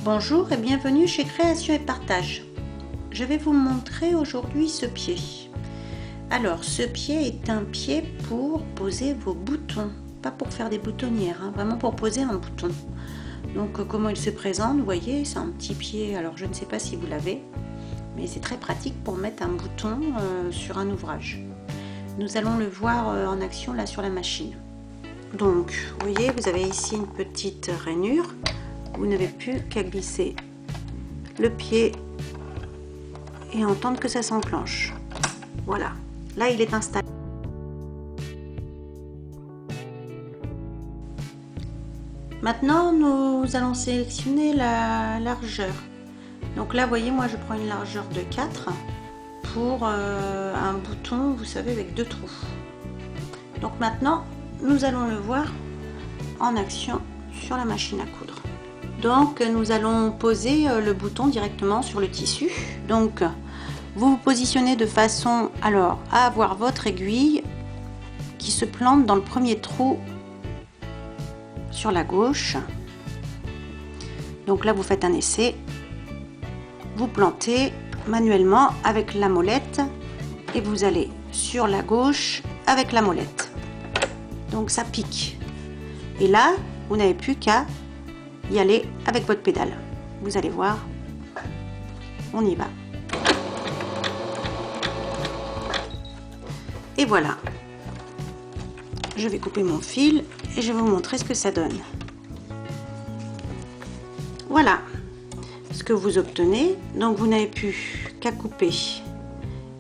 Bonjour et bienvenue chez Création et Partage. Je vais vous montrer aujourd'hui ce pied. Alors ce pied est un pied pour poser vos boutons, pas pour faire des boutonnières, vraiment pour poser un bouton. Donc comment il se présente, vous voyez, c'est un petit pied, alors je ne sais pas si vous l'avez, mais c'est très pratique pour mettre un bouton sur un ouvrage. Nous allons le voir en action là sur la machine. Donc vous voyez, vous avez ici une petite rainure. Vous n'avez plus qu'à glisser le pied et entendre que ça s'enclenche. Voilà, là il est installé. Maintenant nous allons sélectionner la largeur. Donc là vous voyez, moi je prends une largeur de 4 pour un bouton, vous savez, avec 2 trous. Donc maintenant nous allons le voir en action sur la machine à coudre. Donc nous allons poser le bouton directement sur le tissu. Donc vous vous positionnez de façon alors à avoir votre aiguille qui se plante dans le premier trou sur la gauche. Donc là vous faites un essai, vous plantez manuellement avec la molette et vous allez sur la gauche avec la molette. Donc ça pique. Et là vous n'avez plus qu'à y aller avec votre pédale. Vous allez voir, on y va. Et voilà. Je vais couper mon fil et je vais vous montrer ce que ça donne. Voilà ce que vous obtenez. Donc vous n'avez plus qu'à couper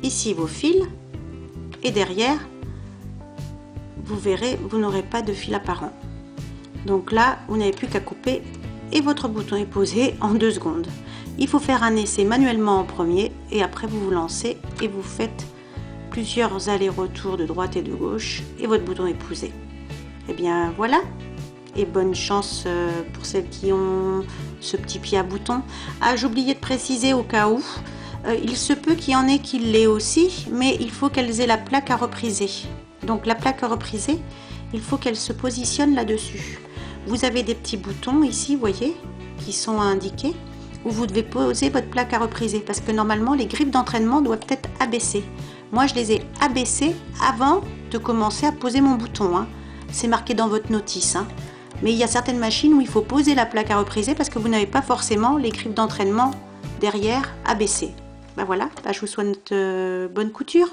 ici vos fils et derrière, vous verrez, vous n'aurez pas de fil apparent. Donc là, vous n'avez plus qu'à couper et votre bouton est posé en 2 secondes. Il faut faire un essai manuellement en premier et après vous vous lancez et vous faites plusieurs allers-retours de droite et de gauche et votre bouton est posé. Et bien voilà, et bonne chance pour celles qui ont ce petit pied à bouton. Ah, j'ai oublié de préciser au cas où, il se peut qu'il y en ait qui l'aient aussi, mais il faut qu'elles aient la plaque à repriser. Donc la plaque à repriser, il faut qu'elle se positionne là-dessus. Vous avez des petits boutons ici, vous voyez, qui sont indiqués, où vous devez poser votre plaque à repriser, parce que normalement les griffes d'entraînement doivent être abaissées. Moi je les ai abaissées avant de commencer à poser mon bouton, c'est marqué dans votre notice, mais il y a certaines machines où il faut poser la plaque à repriser parce que vous n'avez pas forcément les griffes d'entraînement derrière abaissées. Ben voilà, je vous souhaite bonne couture.